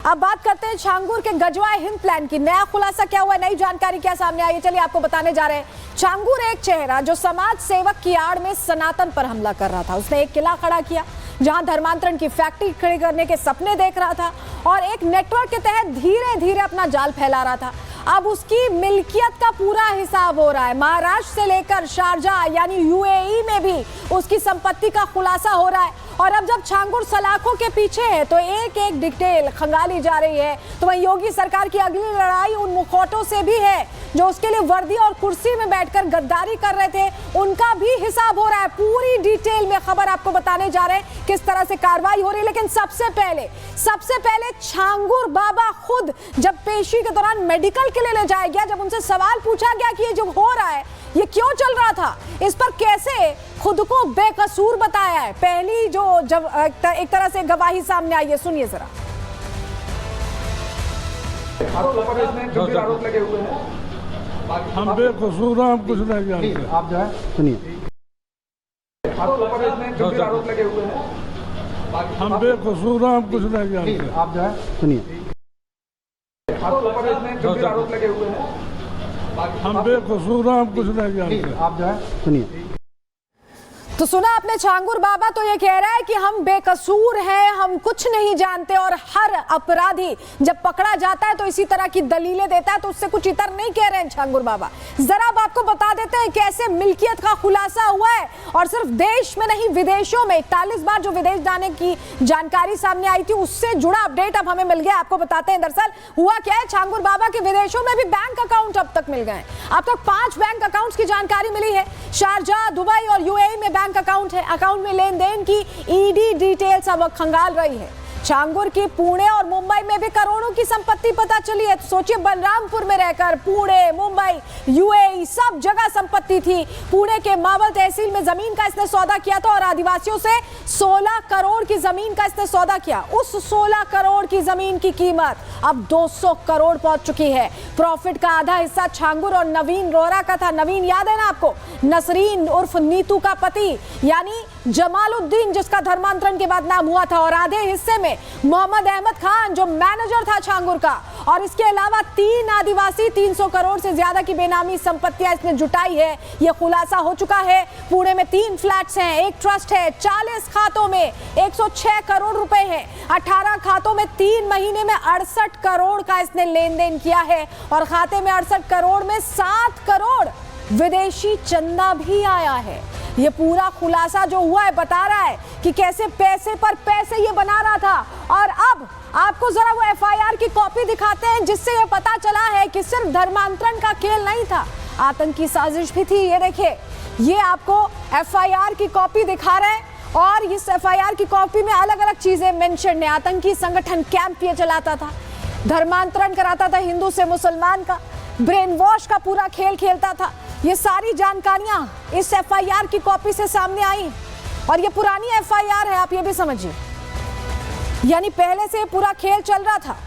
अब बात करते हैं छांगुर के गजवाए हिंद प्लान की। नया खुलासा क्या हुआ, नई जानकारी क्या सामने आई है, चलिए आपको बताने जा रहे हैं। छांगुर एक चेहरा जो समाज सेवक की आड़ में सनातन पर हमला कर रहा था। उसने एक किला खड़ा किया जहां धर्मांतरण की फैक्ट्री खड़ी करने के सपने देख रहा था और एक नेटवर्क के तहत धीरे धीरे अपना जाल फैला रहा था। अब उसकी मिल्कियत का पूरा हिसाब हो रहा है। महाराष्ट्र से लेकर शारजाह यानी यूएई में भी उसकी संपत्ति का खुलासा हो रहा है। और अब जब छांगुर सलाखों के पीछे है तो एक एक डिटेल खंगाली जा रही है। तो वहीं योगी सरकार की अगली लड़ाई उन मुखौटों से भी है जो उसके लिए वर्दी और कुर्सी में बैठकर गद्दारी कर रहे थे, उनका भी हिसाब हो रहा है। पूरी डिटेल में खबर आपको बताने जा रहे हैं किस तरह से कार्रवाई हो रही है। लेकिन सबसे पहले छांगुर बाबा खुद जब पेशी के दौरान मेडिकल के लिए ले जाया गया, जब उनसे सवाल पूछा गया कि ये जो हो रहा है ये क्यों चल रहा था, इस पर कैसे खुद को बेकसूर बताया है, पहली जो जब एक तरह से गवाही सामने आई है, सुनिए जरा। आरोप लगे हुए हैं, हम बेकसूर हैं, हम कुछ नहीं जानते। आप जो है सुनिए, आरोप लगे हुए हैं, हम बेकसूर हैं, हम कुछ नहीं जानते। आप जो है सुनिए, आरोप लगे हुए हैं, हम बेकसूर हैं, हम कुछ नहीं जानते। आप जो है सुनिए। तो सुना आपने, छांगुर बाबा तो ये कह रहा है कि हम बेकसूर हैं, हम कुछ नहीं जानते। और हर अपराधी जब पकड़ा जाता है तो इसी तरह की दलीलें देता है, तो उससे कुछ इतर नहीं कह रहे हैं छांगुर बाबा। जरा अब आपको बता देते हैं कैसे मिल्कियत का खुलासा हुआ है। और सिर्फ देश में नहीं, विदेशों में 41 बार जो विदेश जाने की जानकारी सामने आई थी, उससे जुड़ा अपडेट अब हमें मिल गया। आपको बताते हैं दरअसल हुआ क्या है। छांगुर बाबा के विदेशों में भी बैंक अकाउंट अब तक मिल गए। अब तक 5 बैंक अकाउंट्स की जानकारी मिली है। शारजाह, दुबई और यूएई में बैंक अकाउंट है। अकाउंट में लेन देन की ईडी डिटेल्स अब खंगाल रही है। छांगुर की पुणे और मुंबई में भी करोड़ों की संपत्ति पता चली है। तो सोचिए, बलरामपुर में रहकर पुणे, मुंबई, यूएई सब जगह संपत्ति थी। पुणे के मावल तहसील में जमीन का इसने सौदा किया था और आदिवासियों से 16 करोड़ की जमीन का इसने सौदा किया। उस 16 करोड़ की जमीन की कीमत अब 200 करोड़ पहुंच चुकी है। प्रॉफिट का आधा हिस्सा छांगुर और नवीन रोहरा का था। नवीन याद है ना आपको, नसरीन उर्फ नीतू का पति, यानी जमालुद्दीन, जिसका धर्मांतरण के बाद नाम हुआ था। और आधे हिस्से में मोहम्मद अहमद खान जो मैनेजर था छांगुर का। और इसके अलावा 3 आदिवासी 300 करोड़ से ज्यादा की बेनामी संपत्तियां इसने जुटाई है। यह खुलासा हो चुका है। पुणे में 3 फ्लैट्स हैं, एक ट्रस्ट है, 40 खातों में 106 करोड़ रुपए हैं, 18 खातों में 3 महीने में 68 करोड़ का इसने लेन देन किया है। और खाते में 68 करोड़ में 7 करोड़ विदेशी चंदा भी आया है। ये पूरा खुलासा जो हुआ है बता रहा है कि कैसे पैसे पर पैसे ये बना रहा था। और अब आपको जरा वो एफआईआर की कॉपी दिखाते हैं, जिससे ये पता चला है कि सिर्फ धर्मांतरण का खेल नहीं था, आतंकी साजिश भी थी। ये देखिए, ये आपको एफआईआर की कॉपी दिखा रहे हैं और इस एफआईआर की कॉपी में अलग अलग चीजें मेंशन है। आतंकी संगठन कैंप ये चलाता था, धर्मांतरण कराता था हिंदू से मुसलमान का, ब्रेन वॉश का पूरा खेल खेलता था। ये सारी जानकारियां इस एफआईआर की कॉपी से सामने आई। और ये पुरानी एफआईआर है, आप ये भी समझिए, यानी पहले से पूरा खेल चल रहा था।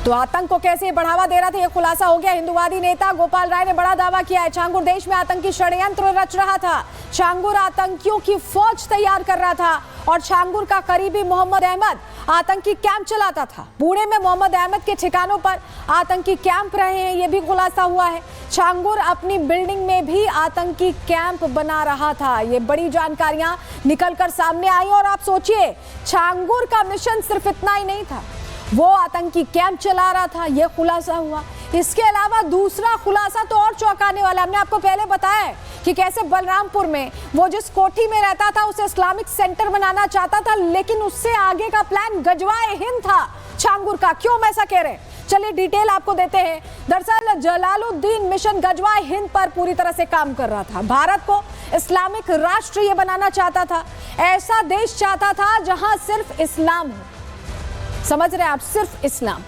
तो आतंक को कैसे बढ़ावा दे रहा था, यह खुलासा हो गया। हिंदुवादी नेता गोपाल राय ने बड़ा दावा किया है, छांगुर देश में आतंकी षड्यंत्र रच रहा था। छांगुर आतंकियों की फौज तैयार कर रहा था और छांगुर का करीबी मोहम्मद अहमद आतंकी कैंप चलाता था। पुणे में मोहम्मद अहमद के ठिकानों पर आतंकी कैंप रहे हैं, यह भी खुलासा हुआ है। छांगुर अपनी बिल्डिंग में भी आतंकी कैंप बना रहा था। ये बड़ी जानकारियां निकलकर सामने आई। और आप सोचिए, छांगुर का मिशन सिर्फ इतना ही नहीं था, वो आतंकी कैंप चला रहा था, यह खुलासा हुआ। इसके अलावा दूसरा खुलासा तो और चौंकाने वाला। हमने आपको पहले बताया है कि कैसे बलरामपुर में वो जिस कोठी में रहता था उसे इस्लामिक सेंटर बनाना चाहता था, लेकिन उससे आगे का प्लान गजवाए हिंद था छांगुर का। क्यों मैं ऐसा कह रहे हैं, चलिए डिटेल आपको देते हैं। दरअसल जलालुद्दीन मिशन गजवाए हिंद पर पूरी तरह से काम कर रहा था। भारत को इस्लामिक राष्ट्र ये बनाना चाहता था, ऐसा देश चाहता था जहां सिर्फ इस्लाम हो। समझ रहे हैं आप, सिर्फ इस्लाम।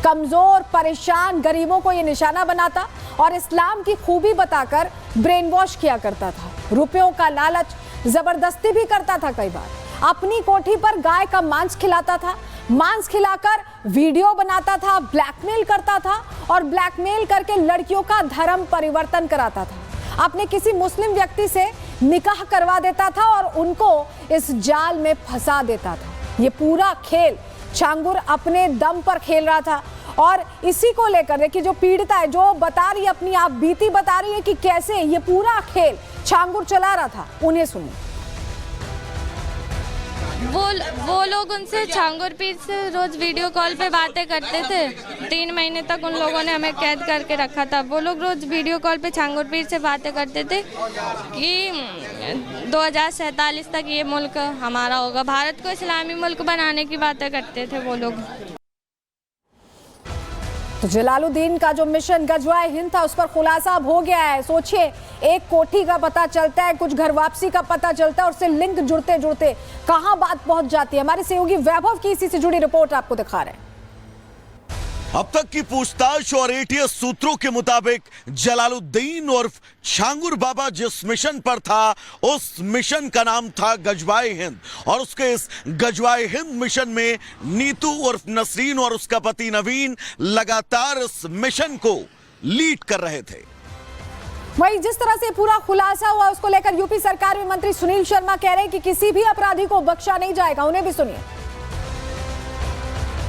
कमजोर परेशान गरीबों को ये निशाना बनाता और इस्लाम की खूबी बताकर ब्रेन वॉश किया करता था। रुपयों का लालच, जबरदस्ती भी करता था। कई बार अपनी कोठी पर गाय का मांस खिलाता था, मांस खिलाकर वीडियो बनाता था, ब्लैकमेल करता था और ब्लैकमेल करके लड़कियों का धर्म परिवर्तन कराता था। अपने किसी मुस्लिम व्यक्ति से निकाह करवा देता था और उनको इस जाल में फंसा देता था। ये पूरा खेल छांगुर अपने दम पर खेल रहा था। और इसी को लेकर देखिए जो पीड़िता है, जो बता रही है, अपनी आप बीती बता रही है कि कैसे ये पूरा खेल छांगुर चला रहा था। उन्हें सुनिए। वो लोग उनसे छांगुर पीर से रोज वीडियो कॉल पे बातें करते थे। 3 महीने तक उन लोगों ने हमें कैद करके रखा था। वो लोग रोज वीडियो कॉल पे छांगुर पीर से बातें करते थे कि 2047 तक ये मुल्क हमारा होगा, भारत को इस्लामी मुल्क बनाने की बातें करते थे वो लोग। तो जलालुद्दीन का जो मिशन गजवाए हिंद था उस पर खुलासा अब हो गया है। सोचिए, एक कोठी का पता चलता है, कुछ घर वापसी का पता चलता है, और उससे लिंक जुड़ते जुड़ते कहां बात पहुंच जाती है। हमारे सहयोगी वैभव की इसी से जुड़ी रिपोर्ट आपको दिखा रहे हैं। अब तक की पूछताछ और एटीएस सूत्रों के मुताबिक जलालुद्दीन उर्फ छांगुर बाबा जिस मिशन पर था, उस मिशन का नाम था गजवाए हिंद। और उसके इस गजवाए हिंद मिशन में नीतू उर्फ नसरीन और उसका पति नवीन लगातार इस मिशन को लीड कर रहे थे। वही जिस तरह से पूरा खुलासा हुआ उसको लेकर यूपी सरकार में मंत्री सुनील शर्मा कह रहे हैं कि किसी भी अपराधी को बख्शा नहीं जाएगा। उन्हें भी सुनिए।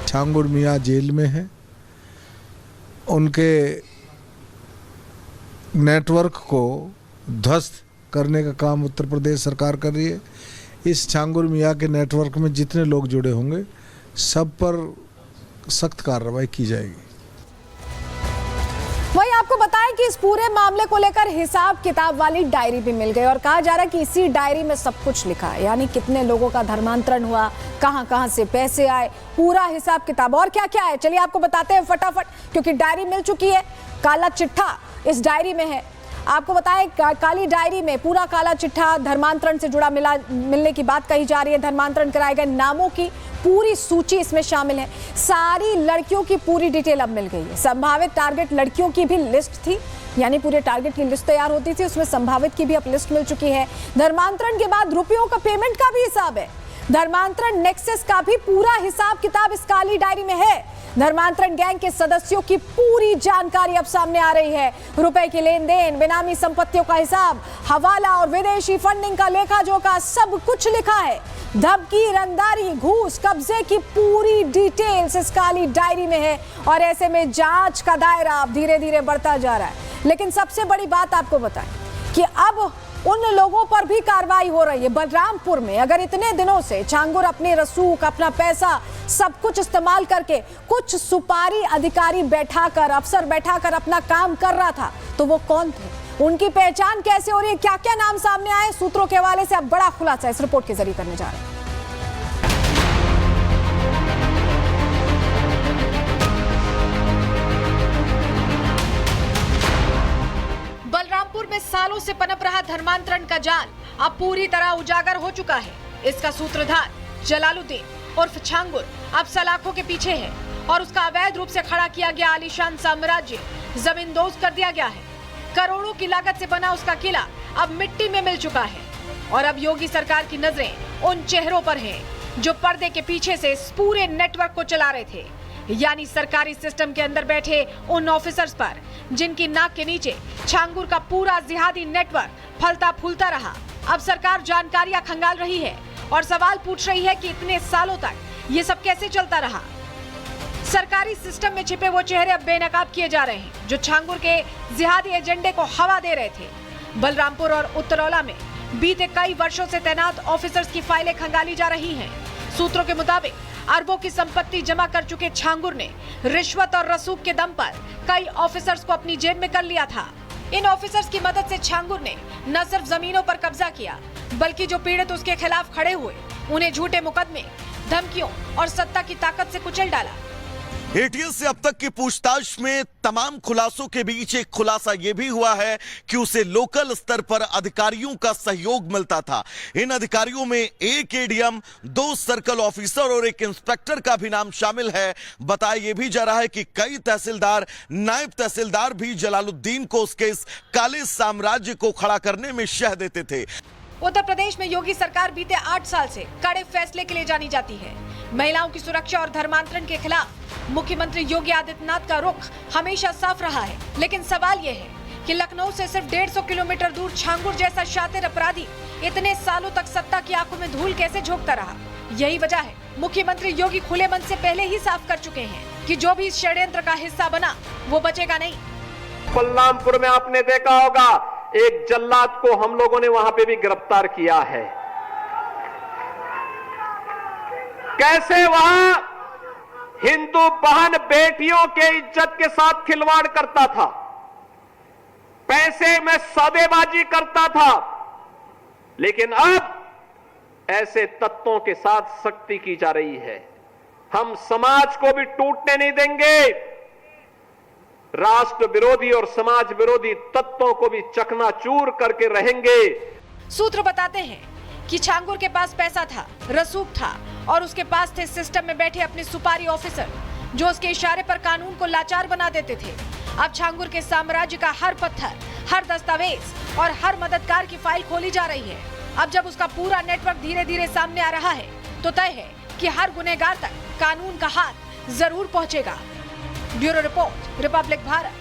छांगुर मियां जेल में है, उनके नेटवर्क को ध्वस्त करने का काम उत्तर प्रदेश सरकार कर रही है। इस छांगुर मियां के नेटवर्क में जितने लोग जुड़े होंगे सब पर सख्त कार्रवाई की जाएगी। वही आपको बताएं कि इस पूरे मामले को लेकर हिसाब किताब वाली डायरी भी मिल गई और कहा जा रहा है कि इसी डायरी में सब कुछ लिखा है, यानी कितने लोगों का धर्मांतरण हुआ, कहां कहां से पैसे आए, पूरा हिसाब किताब। और क्या क्या है चलिए आपको बताते हैं फटाफट, क्योंकि डायरी मिल चुकी है। काला चिट्ठा इस डायरी में है। आपको बताएं काली डायरी में पूरा काला चिट्ठा धर्मांतरण से जुड़ा मिलने की बात कही जा रही है। धर्मांतरण कराए गए नामों की पूरी सूची इसमें शामिल है। सारी लड़कियों की पूरी डिटेल अब मिल गई है। संभावित टारगेट लड़कियों की भी लिस्ट थी, यानी पूरे टारगेट की लिस्ट तैयार होती थी, उसमें संभावित की भी अब लिस्ट मिल चुकी है। धर्मांतरण के बाद रुपयों का पेमेंट का भी हिसाब है। धर्मांतरण नेक्सस का भी पूरा हिसाब किताब इस काली डायरी में है। धर्मांतरण गैंग के सदस्यों की पूरी जानकारी अब सामने आ रही है। रुपए के लेन देन, बेनामी संपत्तियों का हिसाब, हवाला और विदेशी फंडिंग का लेखा जोखा सब कुछ लिखा है। धमकी, रंगदारी, घूस, कब्जे की पूरी डिटेल्स इस काली डायरी में है। और ऐसे में जांच का दायरा अब धीरे धीरे बढ़ता जा रहा है। लेकिन सबसे बड़ी बात आपको बताएं कि अब उन लोगों पर भी कार्रवाई हो रही है। बलरामपुर में अगर इतने दिनों से छांगुर अपने रसूख, अपना पैसा सब कुछ इस्तेमाल करके कुछ सुपारी अधिकारी बैठाकर, अफसर बैठाकर अपना काम कर रहा था, तो वो कौन थे, उनकी पहचान कैसे हो रही है, क्या क्या नाम सामने आए, सूत्रों के हवाले से अब बड़ा खुलासा इस रिपोर्ट के जरिए करने जा रहे हैं। बलरामपुर में सालों से पनप रहा धर्मांतरण का जाल अब पूरी तरह उजागर हो चुका है। इसका सूत्रधार जलालुद्दीन उर्फ छांगुर अब सलाखों के पीछे है और उसका अवैध रूप से खड़ा किया गया आलीशान साम्राज्य जमींदोज कर दिया गया है। करोड़ों की लागत से बना उसका किला अब मिट्टी में मिल चुका है। और अब योगी सरकार की नजरें उन चेहरों पर हैं जो पर्दे के पीछे से इस पूरे नेटवर्क को चला रहे थे, यानी सरकारी सिस्टम के अंदर बैठे उन ऑफिसर्स पर जिनकी नाक के नीचे छांगुर का पूरा जिहादी नेटवर्क फलता फूलता रहा। अब सरकार जानकारियां खंगाल रही है और सवाल पूछ रही है कि इतने सालों तक ये सब कैसे चलता रहा। सरकारी सिस्टम में छिपे वो चेहरे अब बेनकाब किए जा रहे हैं जो छांगुर के जिहादी एजेंडे को हवा दे रहे थे। बलरामपुर और उत्तरौला में बीते कई वर्षों से तैनात ऑफिसर्स की फाइलें खंगाली जा रही हैं। सूत्रों के मुताबिक अरबों की संपत्ति जमा कर चुके छांगुर ने रिश्वत और रसूख के दम पर कई ऑफिसर्स को अपनी जेब में कर लिया था। इन ऑफिसर्स की मदद से छांगुर ने न सिर्फ जमीनों पर कब्जा किया, बल्कि जो पीड़ित उसके खिलाफ खड़े हुए उन्हें झूठे मुकदमे, धमकियों और सत्ता की ताकत से कुचल डाला। एटीएस से अब तक की पूछताछ में तमाम खुलासों के बीच एक खुलासा यह भी हुआ है कि उसे लोकल स्तर पर अधिकारियों का सहयोग मिलता था। इन अधिकारियों में एक एडीएम, 2 सर्कल ऑफिसर और एक इंस्पेक्टर का भी नाम शामिल है। बताया यह भी जा रहा है कि कई तहसीलदार, नायब तहसीलदार भी जलालुद्दीन को उसके इस काले साम्राज्य को खड़ा करने में शह देते थे। उत्तर प्रदेश में योगी सरकार बीते 8 साल से कड़े फैसले के लिए जानी जाती है। महिलाओं की सुरक्षा और धर्मांतरण के खिलाफ मुख्यमंत्री योगी आदित्यनाथ का रुख हमेशा साफ रहा है। लेकिन सवाल यह है कि लखनऊ से सिर्फ 150 किलोमीटर दूर छांगुर जैसा शातिर अपराधी इतने सालों तक सत्ता की आंखों में धूल कैसे झोंकता रहा। यही वजह है मुख्यमंत्री योगी खुले मन से पहले ही साफ कर चुके हैं कि जो भी इस षड्यंत्र का हिस्सा बना वो बचेगा नहीं। बलरामपुर में आपने देखा होगा एक जल्लाद को हम लोगों ने वहां पे भी गिरफ्तार किया है। कैसे वहां हिंदू बहन बेटियों के इज्जत के साथ खिलवाड़ करता था, पैसे में सौदेबाजी करता था, लेकिन अब ऐसे तत्वों के साथ सख्ती की जा रही है। हम समाज को भी टूटने नहीं देंगे, राष्ट्र विरोधी और समाज विरोधी तत्वों को भी चकनाचूर करके रहेंगे। सूत्र बताते हैं कि छांगुर के पास पैसा था, रसूख था और उसके पास थे सिस्टम में बैठे अपने सुपारी ऑफिसर जो उसके इशारे पर कानून को लाचार बना देते थे। अब छांगुर के साम्राज्य का हर पत्थर, हर दस्तावेज और हर मददगार की फाइल खोली जा रही है। अब जब उसका पूरा नेटवर्क धीरे धीरे सामने आ रहा है तो तय है कि हर गुनहगार तक कानून का हाथ जरूर पहुंचेगा। Bureau report, Republic Bharat.